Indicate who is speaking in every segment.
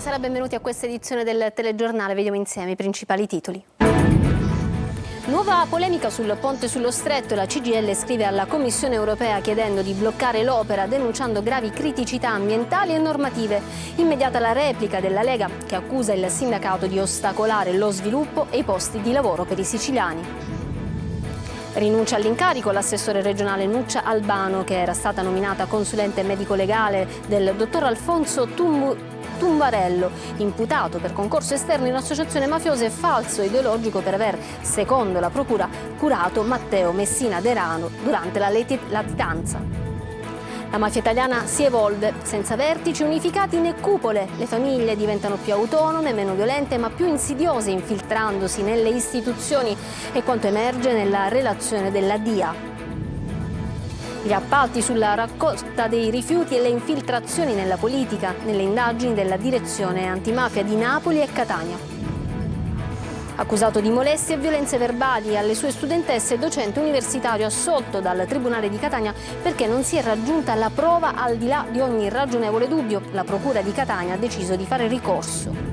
Speaker 1: Buonasera, benvenuti a questa edizione del telegiornale. Vediamo insieme i principali titoli. Nuova polemica sul ponte sullo Stretto. La CGIL scrive alla Commissione europea chiedendo di bloccare l'opera, denunciando gravi criticità ambientali e normative. Immediata la replica della Lega, che accusa il sindacato di ostacolare lo sviluppo e i posti di lavoro per i siciliani. Rinuncia all'incarico l'assessore regionale Nuccia Albano, che era stata nominata consulente medico-legale del dottor Alfonso Tumbarello, imputato per concorso esterno in associazione mafiosa e falso ideologico per aver, secondo la procura, curato Matteo Messina Denaro durante la latitanza. La mafia italiana si evolve, senza vertici unificati né cupole. Le famiglie diventano più autonome, meno violente, ma più insidiose, infiltrandosi nelle istituzioni, è quanto emerge nella relazione della DIA. Gli appalti sulla raccolta dei rifiuti e le infiltrazioni nella politica, nelle indagini della direzione antimafia di Napoli e Catania. Accusato di molestie e violenze verbali alle sue studentesse, docente universitario assolto dal Tribunale di Catania perché non si è raggiunta la prova al di là di ogni ragionevole dubbio. La Procura di Catania ha deciso di fare ricorso.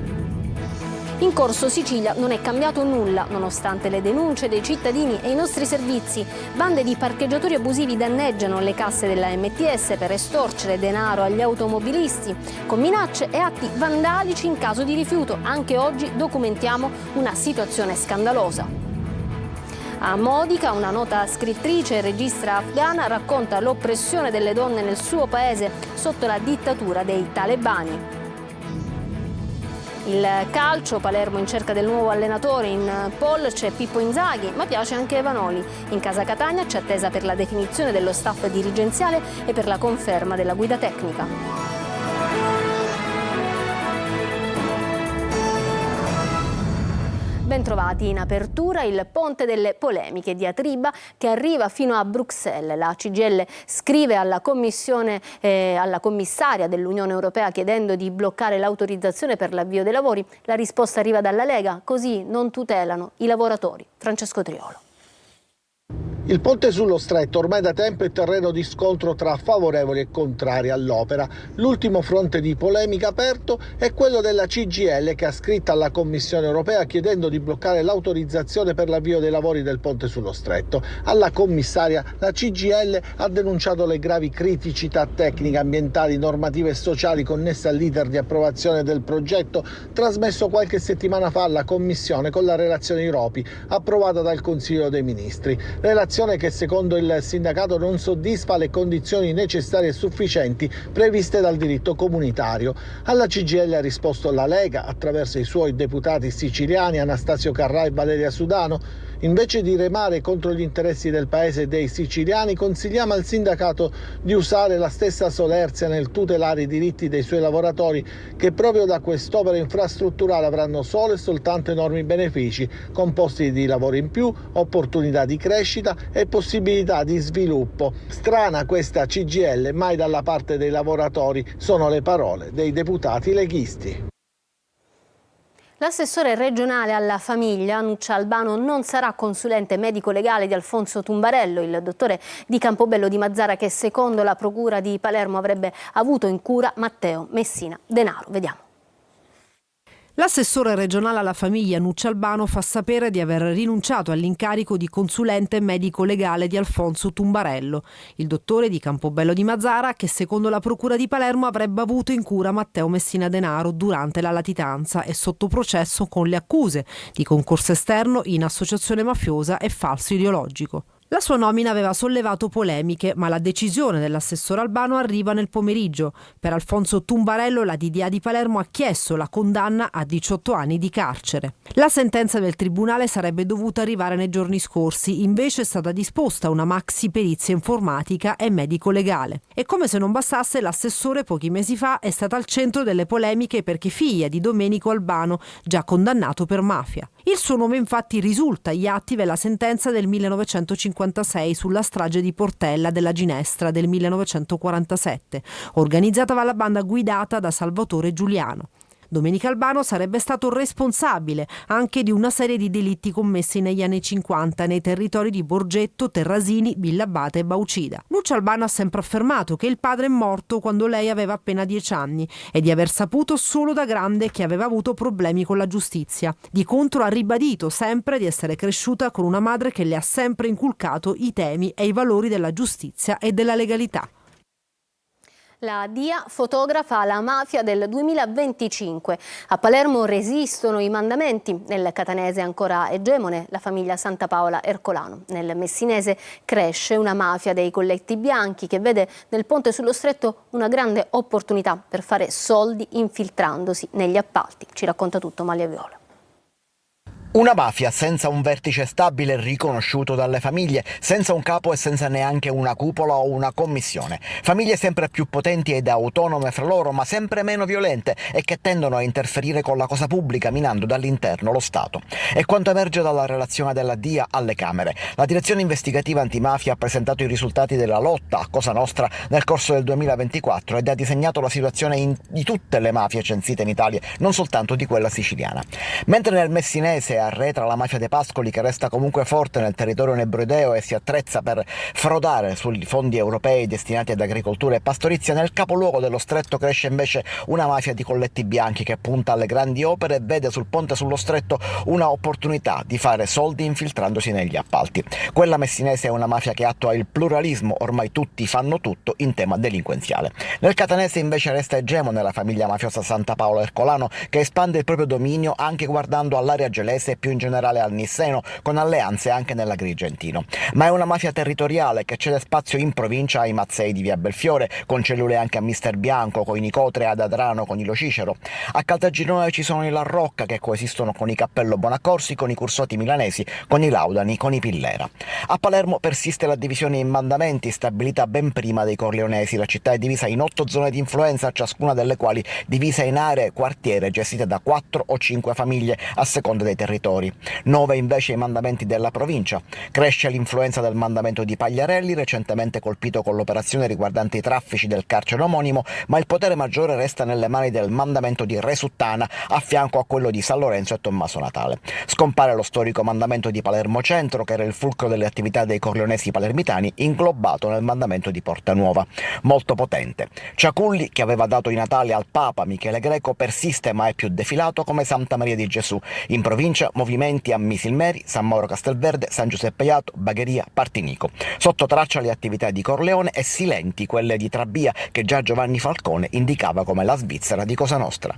Speaker 1: In corso Sicilia non è cambiato nulla, nonostante le denunce dei cittadini e i nostri servizi. Bande di parcheggiatori abusivi danneggiano le casse della MTS per estorcere denaro agli automobilisti, con minacce e atti vandalici in caso di rifiuto. Anche oggi documentiamo una situazione scandalosa. A Modica, una nota scrittrice e regista afghana racconta l'oppressione delle donne nel suo paese sotto la dittatura dei talebani. Il calcio, Palermo in cerca del nuovo allenatore, in poll c'è Pippo Inzaghi, ma piace anche Vanoli. In casa Catania c'è attesa per la definizione dello staff dirigenziale e per la conferma della guida tecnica. Bentrovati. In apertura il ponte delle polemiche, diatriba che arriva fino a Bruxelles. La CGIL scrive alla commissaria dell'Unione Europea chiedendo di bloccare l'autorizzazione per l'avvio dei lavori. La risposta arriva dalla Lega, così non tutelano i lavoratori. Francesco Triolo.
Speaker 2: Il ponte sullo Stretto ormai da tempo è terreno di scontro tra favorevoli e contrari all'opera. L'ultimo fronte di polemica aperto è quello della CGIL, che ha scritto alla Commissione europea chiedendo di bloccare l'autorizzazione per l'avvio dei lavori del ponte sullo Stretto. Alla commissaria la CGIL ha denunciato le gravi criticità tecniche, ambientali, normative e sociali connesse all'iter di approvazione del progetto trasmesso qualche settimana fa alla Commissione con la relazione Iropi approvata dal Consiglio dei Ministri. Relazione che secondo il sindacato non soddisfa le condizioni necessarie e sufficienti previste dal diritto comunitario. Alla CGIL ha risposto la Lega attraverso i suoi deputati siciliani Anastasio Carrà e Valeria Sudano. Invece di remare contro gli interessi del paese e dei siciliani, consigliamo al sindacato di usare la stessa solerzia nel tutelare i diritti dei suoi lavoratori, che proprio da quest'opera infrastrutturale avranno solo e soltanto enormi benefici, con posti di lavoro in più, opportunità di crescita e possibilità di sviluppo. Strana questa CGIL, mai dalla parte dei lavoratori, sono le parole dei deputati leghisti.
Speaker 1: L'assessore regionale alla famiglia, Nuccia Albano, non sarà consulente medico-legale di Alfonso Tumbarello, il dottore di Campobello di Mazara che secondo la procura di Palermo avrebbe avuto in cura Matteo Messina Denaro. Vediamo.
Speaker 3: L'assessore regionale alla famiglia Nuccia Albano fa sapere di aver rinunciato all'incarico di consulente medico-legale di Alfonso Tumbarello, il dottore di Campobello di Mazara che secondo la procura di Palermo avrebbe avuto in cura Matteo Messina Denaro durante la latitanza e sotto processo con le accuse di concorso esterno in associazione mafiosa e falso ideologico. La sua nomina aveva sollevato polemiche, ma la decisione dell'assessore Albano arriva nel pomeriggio. Per Alfonso Tumbarello la DDA di Palermo ha chiesto la condanna a 18 anni di carcere. La sentenza del tribunale sarebbe dovuta arrivare nei giorni scorsi, invece è stata disposta una maxi perizia informatica e medico-legale. E come se non bastasse, l'assessore pochi mesi fa è stata al centro delle polemiche perché figlia di Domenico Albano, già condannato per mafia. Il suo nome infatti risulta agli atti della sentenza del 1956 sulla strage di Portella della Ginestra del 1947, organizzata dalla banda guidata da Salvatore Giuliano. Domenico Albano sarebbe stato responsabile anche di una serie di delitti commessi negli anni 50 nei territori di Borgetto, Terrasini, Villabate e Baucida. Nuccia Albano ha sempre affermato che il padre è morto quando lei aveva appena 10 anni e di aver saputo solo da grande che aveva avuto problemi con la giustizia. Di contro ha ribadito sempre di essere cresciuta con una madre che le ha sempre inculcato i temi e i valori della giustizia e della legalità.
Speaker 1: La DIA fotografa la mafia del 2025. A Palermo resistono i mandamenti, nel catanese ancora egemone la famiglia Santapaola Ercolano. Nel messinese cresce una mafia dei colletti bianchi che vede nel ponte sullo stretto una grande opportunità per fare soldi infiltrandosi negli appalti. Ci racconta tutto Malia Viola.
Speaker 4: Una mafia senza un vertice stabile riconosciuto dalle famiglie, senza un capo e senza neanche una cupola o una commissione. Famiglie sempre più potenti ed autonome fra loro, ma sempre meno violente e che tendono a interferire con la cosa pubblica minando dall'interno lo Stato. È quanto emerge dalla relazione della DIA alle Camere. La direzione investigativa antimafia ha presentato i risultati della lotta a Cosa Nostra nel corso del 2024 ed ha disegnato la situazione di tutte le mafie censite in Italia, non soltanto di quella siciliana. Mentre nel messinese arretra la mafia dei Pascoli, che resta comunque forte nel territorio nebrodeo e si attrezza per frodare sui fondi europei destinati ad agricoltura e pastorizia, nel capoluogo dello stretto cresce invece una mafia di colletti bianchi che punta alle grandi opere e vede sul ponte sullo stretto una opportunità di fare soldi infiltrandosi negli appalti. Quella messinese è una mafia che attua il pluralismo, ormai tutti fanno tutto in tema delinquenziale. Nel catanese invece resta egemone la famiglia mafiosa Santapaola Ercolano, che espande il proprio dominio anche guardando all'area gelese e più in generale al Nisseno, con alleanze anche nell'Agrigentino. Ma è una mafia territoriale che cede spazio in provincia ai Mazzei di via Belfiore, con cellule anche a Mister Bianco, con i Nicotre, ad Adrano con i Lo Cicero. A Caltagirone ci sono i La Rocca, che coesistono con i Cappello Bonaccorsi, con i Cursotti milanesi, con i Laudani, con i Pillera. A Palermo persiste la divisione in mandamenti, stabilita ben prima dei Corleonesi. La città è divisa in 8 zone di influenza, ciascuna delle quali divisa in aree e quartiere gestite da 4 o 5 famiglie a seconda dei territori. 9 invece i mandamenti della provincia. Cresce l'influenza del mandamento di Pagliarelli, recentemente colpito con l'operazione riguardante i traffici del carcere omonimo, ma il potere maggiore resta nelle mani del mandamento di Resuttana, a fianco a quello di San Lorenzo e Tommaso Natale. Scompare lo storico mandamento di Palermo Centro, che era il fulcro delle attività dei corleonesi palermitani, inglobato nel mandamento di Porta Nuova. Molto potente. Ciaculli, che aveva dato i Natali al Papa Michele Greco, persiste ma è più defilato come Santa Maria di Gesù. In provincia movimenti a Misilmeri, San Mauro Castelverde, San Giuseppe Jato, Bagheria, Partinico. Sotto traccia le attività di Corleone e silenti quelle di Trabia, che già Giovanni Falcone indicava come la Svizzera di Cosa Nostra.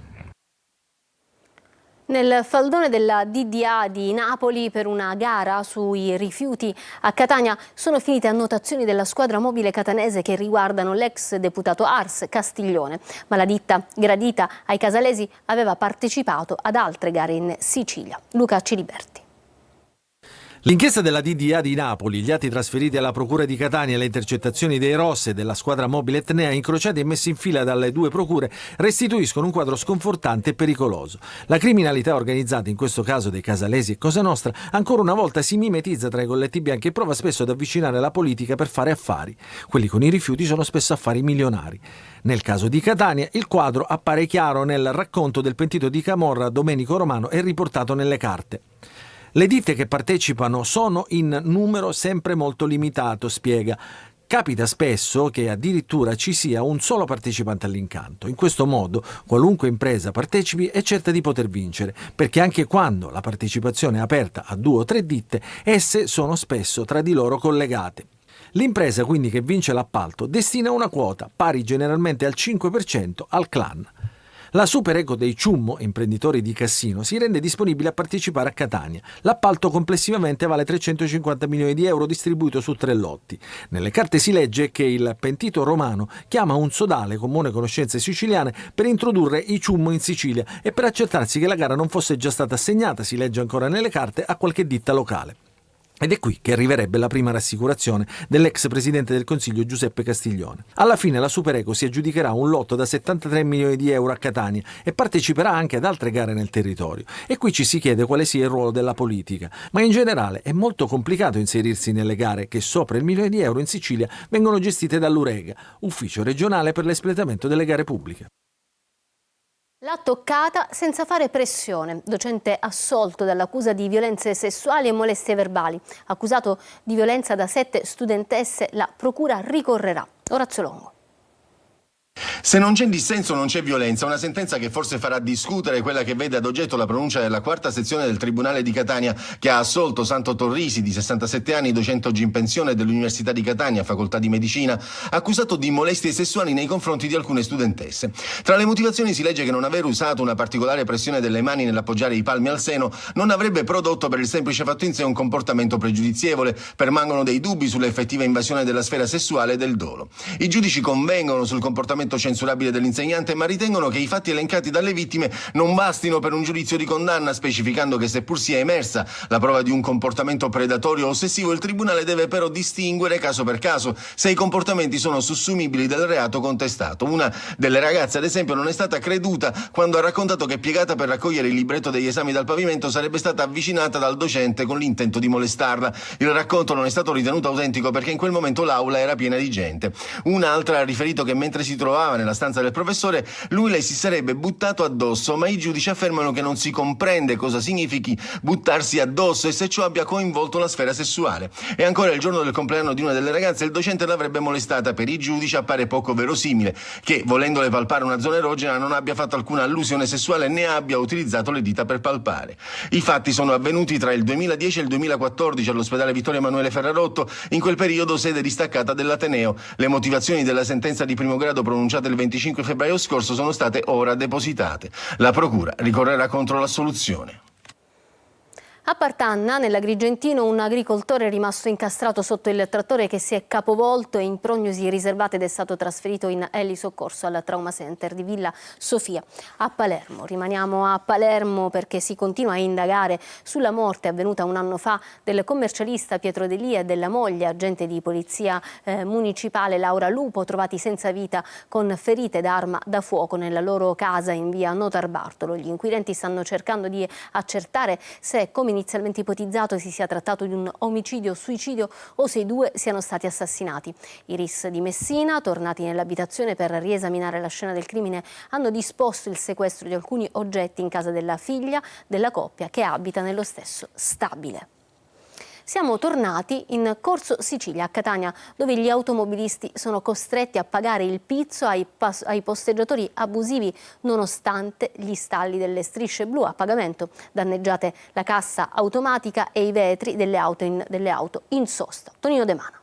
Speaker 1: Nel faldone della DDA di Napoli per una gara sui rifiuti a Catania sono finite annotazioni della squadra mobile catanese che riguardano l'ex deputato Ars Castiglione, ma la ditta gradita ai casalesi aveva partecipato ad altre gare in Sicilia. Luca Ciliberti.
Speaker 5: L'inchiesta della DDA di Napoli, gli atti trasferiti alla Procura di Catania e le intercettazioni dei ROS e della squadra mobile Etnea incrociati e messi in fila dalle due procure restituiscono un quadro sconfortante e pericoloso. La criminalità organizzata, in questo caso dei casalesi e Cosa Nostra, ancora una volta si mimetizza tra i colletti bianchi e prova spesso ad avvicinare la politica per fare affari. Quelli con i rifiuti sono spesso affari milionari. Nel caso di Catania, il quadro appare chiaro nel racconto del pentito di camorra Domenico Romano e riportato nelle carte. Le ditte che partecipano sono in numero sempre molto limitato, spiega. Capita spesso che addirittura ci sia un solo partecipante all'incanto. In questo modo, qualunque impresa partecipi è certa di poter vincere, perché anche quando la partecipazione è aperta a 2 o 3 ditte, esse sono spesso tra di loro collegate. L'impresa quindi che vince l'appalto destina una quota, pari generalmente al 5%, al clan. La Super Eco dei Ciummo, imprenditori di Cassino, si rende disponibile a partecipare a Catania. L'appalto complessivamente vale 350 milioni di euro distribuito su 3 lotti. Nelle carte si legge che il pentito Romano chiama un sodale con buone conoscenze siciliane per introdurre i Ciummo in Sicilia e per accertarsi che la gara non fosse già stata assegnata, si legge ancora nelle carte, a qualche ditta locale. Ed è qui che arriverebbe la prima rassicurazione dell'ex presidente del Consiglio Giuseppe Castiglione. Alla fine la Super Eco si aggiudicherà un lotto da 73 milioni di euro a Catania e parteciperà anche ad altre gare nel territorio. E qui ci si chiede quale sia il ruolo della politica. Ma in generale è molto complicato inserirsi nelle gare che sopra il 1 milione di euro in Sicilia vengono gestite dall'Urega, ufficio regionale per l'espletamento delle gare pubbliche.
Speaker 1: L'ha toccata senza fare pressione. Docente assolto dall'accusa di violenze sessuali e molestie verbali. Accusato di violenza da 7 studentesse, la procura ricorrerà. Orazio Longo.
Speaker 6: Se non c'è dissenso non c'è violenza, una sentenza che forse farà discutere quella che vede ad oggetto la pronuncia della quarta sezione del Tribunale di Catania che ha assolto Santo Torrisi, di 67 anni, docente oggi in pensione dell'Università di Catania, facoltà di medicina, accusato di molestie sessuali nei confronti di alcune studentesse. Tra le motivazioni si legge che non aver usato una particolare pressione delle mani nell'appoggiare i palmi al seno non avrebbe prodotto per il semplice fatto in sé un comportamento pregiudizievole. Permangono dei dubbi sull'effettiva invasione della sfera sessuale e del dolo. I giudici convengono sul comportamento censurabile dell'insegnante, ma ritengono che i fatti elencati dalle vittime non bastino per un giudizio di condanna, specificando che seppur sia emersa la prova di un comportamento predatorio o ossessivo, il tribunale deve però distinguere caso per caso se i comportamenti sono sussumibili del reato contestato. Una delle ragazze, ad esempio, non è stata creduta quando ha raccontato che, piegata per raccogliere il libretto degli esami dal pavimento, sarebbe stata avvicinata dal docente con l'intento di molestarla. Il racconto non è stato ritenuto autentico perché in quel momento l'aula era piena di gente. Un'altra ha riferito che mentre si trovava nella stanza del professore, lui le si sarebbe buttato addosso, ma i giudici affermano che non si comprende cosa significhi buttarsi addosso e se ciò abbia coinvolto la sfera sessuale. E ancora, il giorno del compleanno di una delle ragazze, il docente l'avrebbe molestata. Per i giudici appare poco verosimile che, volendole palpare una zona erogena, non abbia fatto alcuna allusione sessuale né abbia utilizzato le dita per palpare. I fatti sono avvenuti tra il 2010 e il 2014 all'ospedale Vittorio Emanuele Ferrarotto, in quel periodo sede distaccata dell'Ateneo. Le motivazioni della sentenza di primo grado pronunciate il 25 febbraio scorso sono state ora depositate. La procura ricorrerà contro l'assoluzione.
Speaker 1: A Partanna, nell'Agrigentino, un agricoltore è rimasto incastrato sotto il trattore che si è capovolto e in prognosi riservate ed è stato trasferito in elisoccorso al Trauma Center di Villa Sofia. A Palermo, rimaniamo a Palermo perché si continua a indagare sulla morte avvenuta un anno fa del commercialista Pietro Delia e della moglie, agente di polizia municipale Laura Lupo, trovati senza vita con ferite d'arma da fuoco nella loro casa in via Notar Bartolo. Gli inquirenti stanno cercando di accertare se, come inizialmente ipotizzato, si sia trattato di un omicidio-suicidio o se i due siano stati assassinati. I RIS di Messina, tornati nell'abitazione per riesaminare la scena del crimine, hanno disposto il sequestro di alcuni oggetti in casa della figlia della coppia che abita nello stesso stabile. Siamo tornati in Corso Sicilia a Catania, dove gli automobilisti sono costretti a pagare il pizzo ai posteggiatori abusivi nonostante gli stalli delle strisce blu a pagamento, danneggiate la cassa automatica e i vetri delle auto in sosta. Tonino De Mano.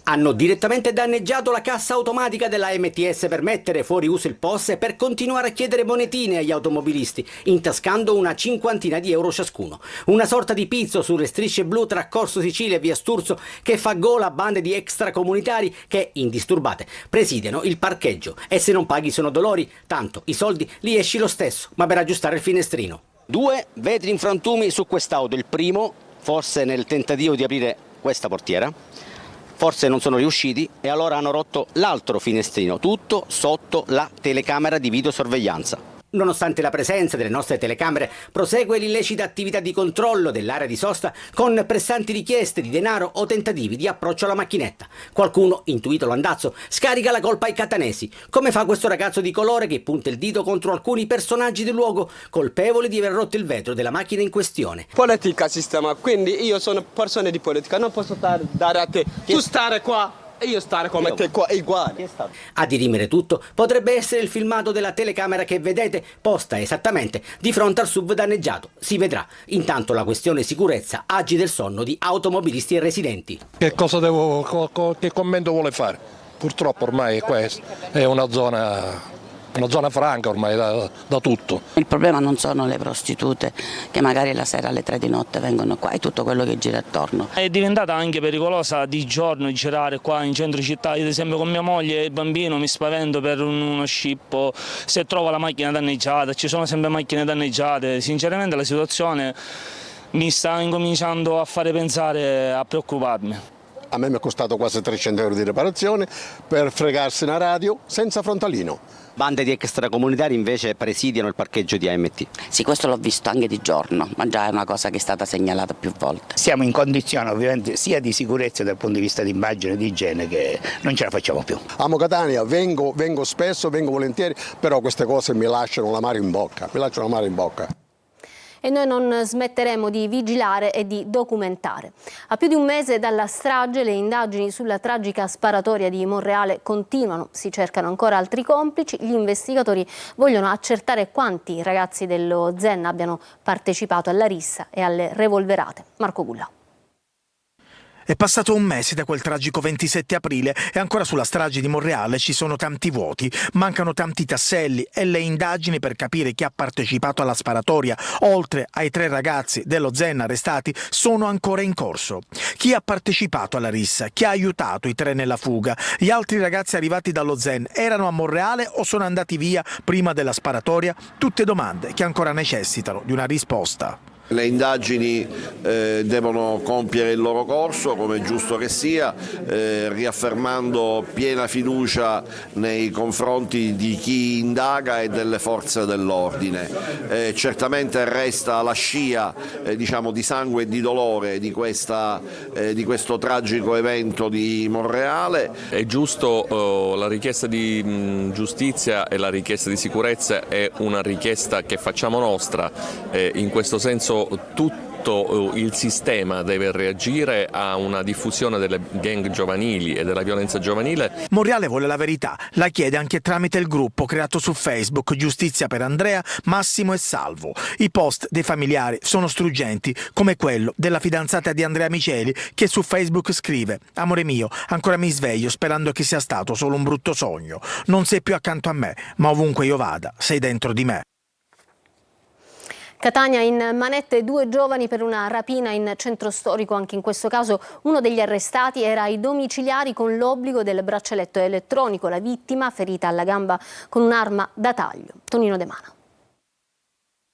Speaker 7: Hanno direttamente danneggiato la cassa automatica della MTS per mettere fuori uso il POS e per continuare a chiedere monetine agli automobilisti, intascando una cinquantina di euro ciascuno. Una sorta di pizzo sulle strisce blu tra Corso Sicilia e via Sturzo che fa gola a bande di extracomunitari che, indisturbate, presidiano il parcheggio. E se non paghi sono dolori, tanto i soldi li esci lo stesso, ma per aggiustare il finestrino. 2 vetri in frantumi su quest'auto. Il primo, forse nel tentativo di aprire questa portiera. Forse non sono riusciti e allora hanno rotto l'altro finestrino, tutto sotto la telecamera di videosorveglianza. Nonostante la presenza delle nostre telecamere, prosegue l'illecita attività di controllo dell'area di sosta con pressanti richieste di denaro o tentativi di approccio alla macchinetta. Qualcuno, intuito l'andazzo, scarica la colpa ai catanesi, come fa questo ragazzo di colore che punta il dito contro alcuni personaggi del luogo, colpevoli di aver rotto il vetro della macchina in questione.
Speaker 8: Politica sistema, quindi io sono persona di politica, non posso dare a te, tu stare qua. E io stare come te qua, è uguale.
Speaker 7: A dirimere tutto potrebbe essere il filmato della telecamera che vedete posta esattamente di fronte al SUV danneggiato. Si vedrà. Intanto la questione sicurezza agita il sonno di automobilisti e residenti.
Speaker 9: Che commento vuole fare? Purtroppo ormai questa è una zona franca ormai da tutto.
Speaker 10: Il problema non sono le prostitute che magari la sera alle 3 di notte vengono qua, è tutto quello che gira attorno.
Speaker 11: È diventata anche pericolosa di giorno girare qua in centro città. Io ad esempio con mia moglie e il bambino mi spavento per uno scippo, se trovo la macchina danneggiata, ci sono sempre macchine danneggiate. Sinceramente la situazione mi sta incominciando a fare pensare, a preoccuparmi.
Speaker 12: A me mi è costato quasi 300 euro di riparazione per fregarsi una radio senza frontalino.
Speaker 7: Bande di extracomunitari invece presidiano il parcheggio di AMT.
Speaker 10: Sì, questo l'ho visto anche di giorno, ma già è una cosa che è stata segnalata più volte.
Speaker 12: Siamo in condizione ovviamente sia di sicurezza dal punto di vista di immagine e di igiene che non ce la facciamo più.
Speaker 13: Amo Catania, vengo spesso, vengo volentieri, però queste cose mi lasciano l'amaro in bocca,
Speaker 1: E noi non smetteremo di vigilare e di documentare. A più di un mese dalla strage, le indagini sulla tragica sparatoria di Monreale continuano. Si cercano ancora altri complici. Gli investigatori vogliono accertare quanti ragazzi dello Zen abbiano partecipato alla rissa e alle revolverate. Marco Gulla.
Speaker 14: È passato un mese da quel tragico 27 aprile e ancora sulla strage di Monreale ci sono tanti vuoti, mancano tanti tasselli e le indagini per capire chi ha partecipato alla sparatoria, oltre ai 3 ragazzi dello Zen arrestati, sono ancora in corso. Chi ha partecipato alla rissa? Chi ha aiutato i 3 nella fuga? Gli altri ragazzi arrivati dallo Zen erano a Monreale o sono andati via prima della sparatoria? Tutte domande che ancora necessitano di una risposta.
Speaker 15: Le indagini devono compiere il loro corso, come è giusto che sia, riaffermando piena fiducia nei confronti di chi indaga e delle forze dell'ordine. Certamente resta la scia di sangue e di dolore di questo tragico evento di Monreale.
Speaker 16: È giusto, la richiesta di giustizia e la richiesta di sicurezza è una richiesta che facciamo nostra, in questo senso tutto il sistema deve reagire a una diffusione delle gang giovanili e della violenza giovanile.
Speaker 14: Monreale vuole la verità, la chiede anche tramite il gruppo creato su Facebook Giustizia per Andrea, Massimo e Salvo. I post dei familiari sono struggenti, come quello della fidanzata di Andrea Miceli che su Facebook scrive: amore mio, ancora mi sveglio sperando che sia stato solo un brutto sogno. Non sei più accanto a me, ma ovunque io vada, sei dentro di me.
Speaker 1: Catania in manette 2 giovani per una rapina in centro storico. Anche in questo caso uno degli arrestati era ai domiciliari con l'obbligo del braccialetto elettronico. La vittima, ferita alla gamba con un'arma da taglio. Tonino De Mana.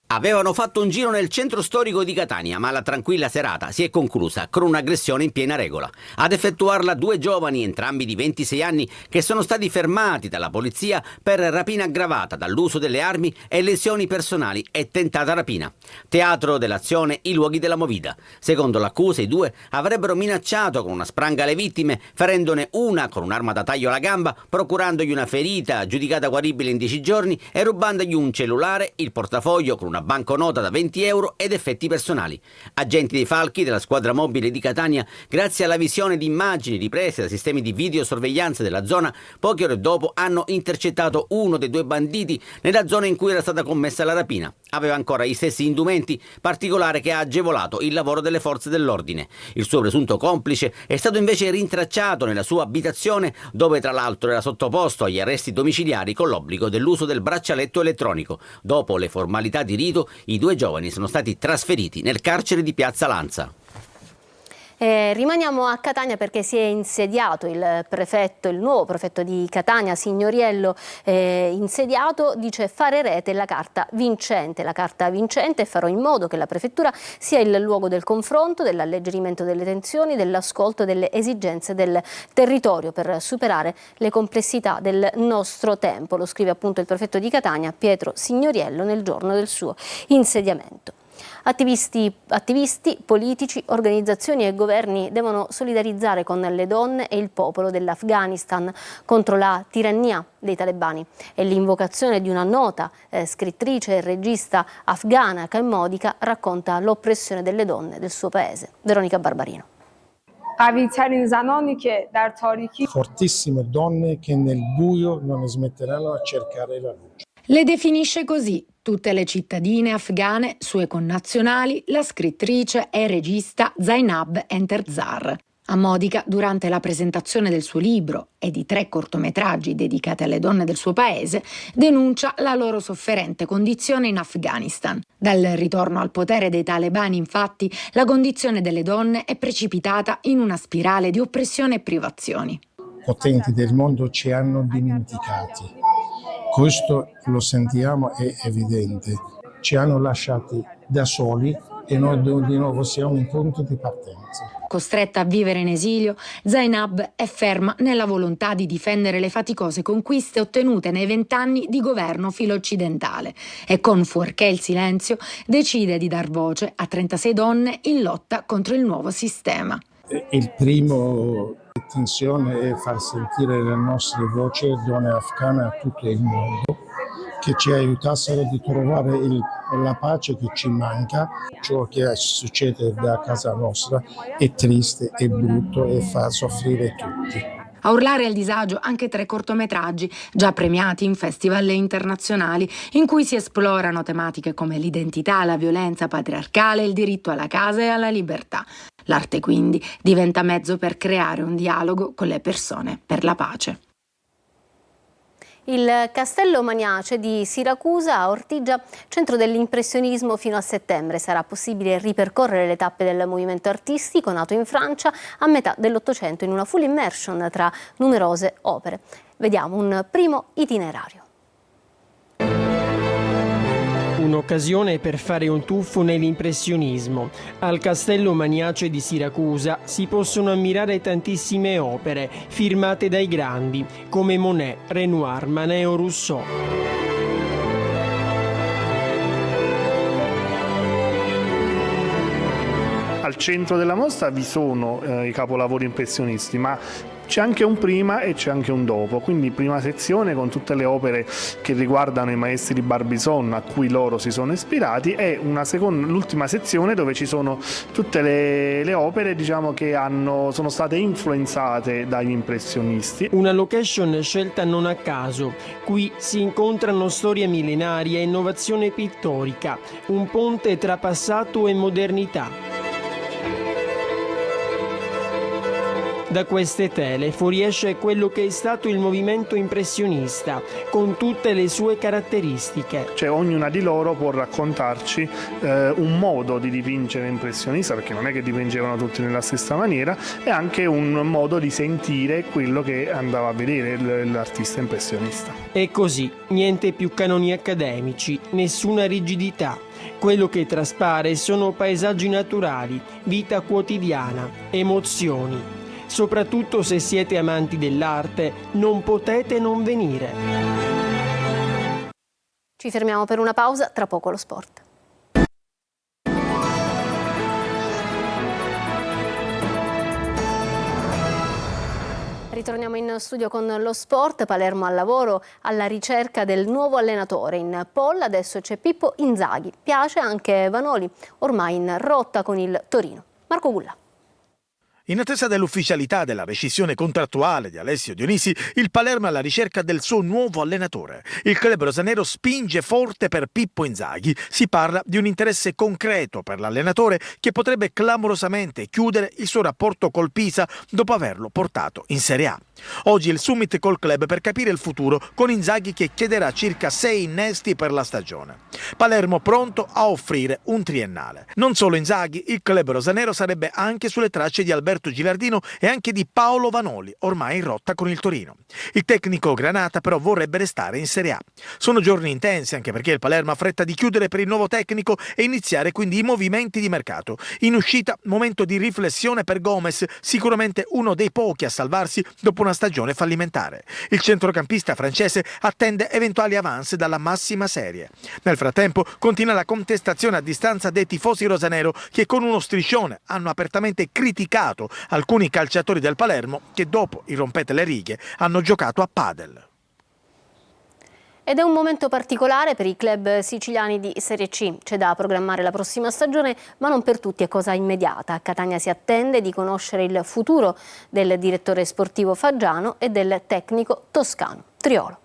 Speaker 7: Avevano fatto un giro nel centro storico di Catania, ma la tranquilla serata si è conclusa con un'aggressione in piena regola. Ad effettuarla 2 giovani, entrambi di 26 anni, che sono stati fermati dalla polizia per rapina aggravata dall'uso delle armi e lesioni personali e tentata rapina. Teatro dell'azione i luoghi della movida. Secondo l'accusa, i 2 avrebbero minacciato con una spranga le vittime, ferendone una con un'arma da taglio alla gamba, procurandogli una ferita giudicata guaribile in 10 giorni e rubandogli un cellulare, il portafoglio con una banconota da 20 euro ed effetti personali. Agenti dei Falchi della squadra mobile di Catania, grazie alla visione di immagini riprese da sistemi di videosorveglianza della zona, poche ore dopo hanno intercettato uno dei 2 banditi nella zona in cui era stata commessa la rapina. Aveva ancora i stessi indumenti, particolare che ha agevolato il lavoro delle forze dell'ordine. Il suo presunto complice è stato invece rintracciato nella sua abitazione, dove tra l'altro era sottoposto agli arresti domiciliari con l'obbligo dell'uso del braccialetto elettronico. Dopo le formalità di rito, i 2 giovani sono stati trasferiti nel carcere di Piazza Lanza.
Speaker 1: Rimaniamo a Catania perché si è insediato il nuovo prefetto di Catania, Signoriello, insediato, dice fare rete la carta vincente. La carta vincente e farò in modo che la prefettura sia il luogo del confronto, dell'alleggerimento delle tensioni, dell'ascolto delle esigenze del territorio per superare le complessità del nostro tempo. Lo scrive appunto il prefetto di Catania, Pietro Signoriello, nel giorno del suo insediamento. Attivisti, politici, organizzazioni e governi devono solidarizzare con le donne e il popolo dell'Afghanistan contro la tirannia dei talebani. È l'invocazione di una nota scrittrice e regista afghana che Modica racconta l'oppressione delle donne del suo paese. Veronica Barbarino.
Speaker 17: Fortissime donne che nel buio non smetteranno a cercare la luce.
Speaker 18: Le definisce così tutte le cittadine afghane, sue connazionali, la scrittrice e regista Zainab Enterzar. A Modica, durante la presentazione del suo libro e di 3 cortometraggi dedicati alle donne del suo paese, denuncia la loro sofferente condizione in Afghanistan. Dal ritorno al potere dei talebani, infatti, la condizione delle donne è precipitata in una spirale di oppressione e privazioni.
Speaker 17: Potenti del mondo ci hanno dimenticati. Questo lo sentiamo, è evidente. Ci hanno lasciati da soli e noi di nuovo siamo in punto di partenza.
Speaker 18: costretta a vivere in esilio, Zainab è ferma nella volontà di difendere le faticose conquiste ottenute nei 20 anni di governo filo-occidentale e con fuorché il silenzio decide di dar voce a 36 donne in lotta contro il nuovo sistema.
Speaker 17: Il primo intenzione è far sentire le nostre voci, donne afghane a tutto il mondo, che ci aiutassero di trovare la pace che ci manca. Ciò che succede da casa nostra è triste, è brutto e fa soffrire tutti.
Speaker 18: A urlare al disagio anche 3 cortometraggi già premiati in festival internazionali in cui si esplorano tematiche come l'identità, la violenza patriarcale, il diritto alla casa e alla libertà. L'arte quindi diventa mezzo per creare un dialogo con le persone per la pace.
Speaker 1: Il Castello Maniace di Siracusa a Ortigia, centro dell'impressionismo fino a settembre. Sarà possibile ripercorrere le tappe del movimento artistico nato in Francia a metà dell'Ottocento in una full immersion tra numerose opere. Vediamo un primo itinerario.
Speaker 19: Un'occasione per fare un tuffo nell'impressionismo. Al Castello Maniace di Siracusa si possono ammirare tantissime opere firmate dai grandi come Monet, Renoir, Manet o Rousseau.
Speaker 20: Al centro della mostra vi sono i capolavori impressionisti, ma c'è anche un prima e c'è anche un dopo, quindi prima sezione con tutte le opere che riguardano i maestri di Barbizon a cui loro si sono ispirati e l'ultima sezione dove ci sono tutte le opere che sono state influenzate dagli impressionisti.
Speaker 19: Una location scelta non a caso, qui si incontrano storia millenaria e innovazione pittorica, un ponte tra passato e modernità. Da queste tele fuoriesce quello che è stato il movimento impressionista, con tutte le sue caratteristiche.
Speaker 20: Ognuna di loro può raccontarci un modo di dipingere impressionista, perché non è che dipingevano tutti nella stessa maniera, e anche un modo di sentire quello che andava a vedere l'artista impressionista.
Speaker 19: E così, niente più canoni accademici, nessuna rigidità. Quello che traspare sono paesaggi naturali, vita quotidiana, emozioni. Soprattutto se siete amanti dell'arte, non potete non venire.
Speaker 1: Ci fermiamo per una pausa, tra poco lo sport. Ritorniamo in studio con lo sport. Palermo al lavoro alla ricerca del nuovo allenatore. In poll adesso c'è Pippo Inzaghi. Piace anche Vanoli, ormai in rotta con il Torino. Marco Gulla.
Speaker 14: In attesa dell'ufficialità della rescissione contrattuale di Alessio Dionisi, il Palermo è alla ricerca del suo nuovo allenatore. Il club rosanero spinge forte per Pippo Inzaghi. Si parla di un interesse concreto per l'allenatore che potrebbe clamorosamente chiudere il suo rapporto col Pisa dopo averlo portato in Serie A. Oggi il summit col club per capire il futuro, con Inzaghi che chiederà circa 6 innesti per la stagione. Palermo pronto a offrire un triennale. Non solo Inzaghi, il club rosanero sarebbe anche sulle tracce di Alberto Gilardino e anche di Paolo Vanoli, ormai in rotta con il Torino. Il tecnico granata però vorrebbe restare in Serie A. Sono giorni intensi anche perché il Palermo ha fretta di chiudere per il nuovo tecnico e iniziare quindi i movimenti di mercato. In uscita, momento di riflessione per Gomez, sicuramente uno dei pochi a salvarsi dopo una stagione fallimentare. Il centrocampista francese attende eventuali avance dalla massima serie. Nel frattempo continua la contestazione a distanza dei tifosi rosanero che con uno striscione hanno apertamente criticato alcuni calciatori del Palermo che dopo il rompete le righe hanno giocato a padel.
Speaker 1: Ed è un momento particolare per i club siciliani di Serie C. C'è da programmare la prossima stagione, ma non per tutti è cosa immediata. A Catania si attende di conoscere il futuro del direttore sportivo Faggiano e del tecnico toscano Triolo.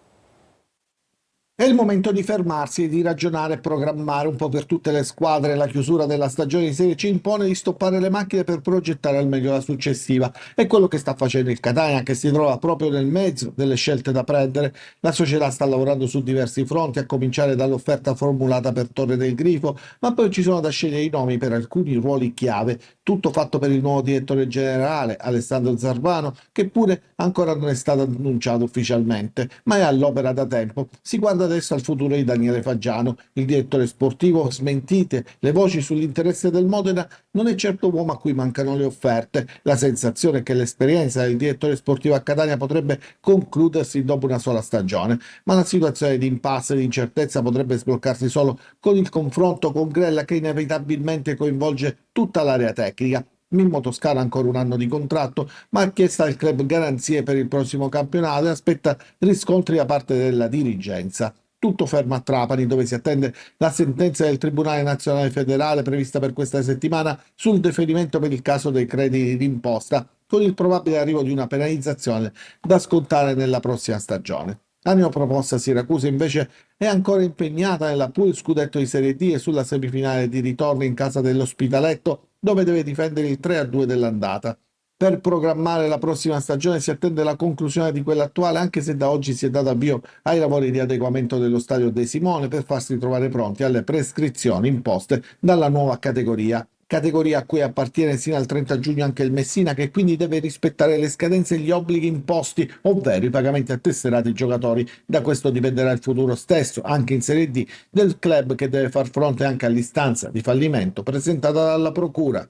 Speaker 2: È il momento di fermarsi e di ragionare e programmare un po' per tutte le squadre. La chiusura della stagione di Serie C impone di stoppare le macchine per progettare al meglio la successiva. È quello che sta facendo il Catania, che si trova proprio nel mezzo delle scelte da prendere. La società sta lavorando su diversi fronti, a cominciare dall'offerta formulata per Torre del Grifo, ma poi ci sono da scegliere i nomi per alcuni ruoli chiave. Tutto fatto per il nuovo direttore generale, Alessandro Zarvano, che pure ancora non è stato annunciato ufficialmente, ma è all'opera da tempo. Si guarda adesso al futuro di Daniele Faggiano. Il direttore sportivo, smentite le voci sull'interesse del Modena, non è certo uomo a cui mancano le offerte. La sensazione è che l'esperienza del direttore sportivo a Catania potrebbe concludersi dopo una sola stagione, ma la situazione di impasse e di incertezza potrebbe sbloccarsi solo con il confronto con Grella, che inevitabilmente coinvolge tutta l'area tecnica. Mimmo Toscano ha ancora un anno di contratto, ma ha chiesto al club garanzie per il prossimo campionato e aspetta riscontri da parte della dirigenza. Tutto fermo a Trapani, dove si attende la sentenza del Tribunale Nazionale Federale prevista per questa settimana sul deferimento per il caso dei crediti d'imposta, con il probabile arrivo di una penalizzazione da scontare nella prossima stagione. La neopromossa Siracusa invece è ancora impegnata nella pool scudetto di Serie D e sulla semifinale di ritorno in casa dell'Ospitaletto, dove deve difendere il 3-2 dell'andata. Per programmare la prossima stagione si attende la conclusione di quella attuale, anche se da oggi si è dato avvio ai lavori di adeguamento dello stadio De Simone per farsi trovare pronti alle prescrizioni imposte dalla nuova categoria a cui appartiene sino al 30 giugno anche il Messina, che quindi deve rispettare le scadenze e gli obblighi imposti, ovvero i pagamenti a tesserati ai giocatori. Da questo dipenderà il futuro stesso, anche in Serie D, del club, che deve far fronte anche all'istanza di fallimento presentata dalla Procura.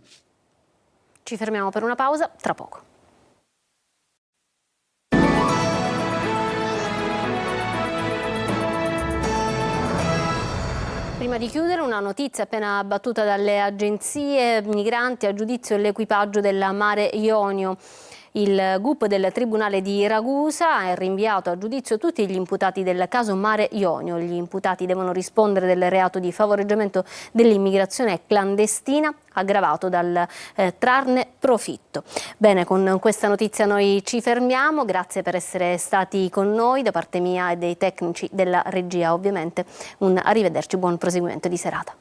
Speaker 1: Ci fermiamo per una pausa, tra poco. Prima di chiudere, una notizia appena battuta dalle agenzie: migranti a giudizio l'equipaggio della Mare Ionio. Il GUP del Tribunale di Ragusa ha rinviato a giudizio tutti gli imputati del caso Mare Ionio. Gli imputati devono rispondere del reato di favoreggiamento dell'immigrazione clandestina, aggravato dal trarne profitto. Bene, con questa notizia noi ci fermiamo. Grazie per essere stati con noi, da parte mia e dei tecnici della regia ovviamente. Un arrivederci, buon proseguimento di serata.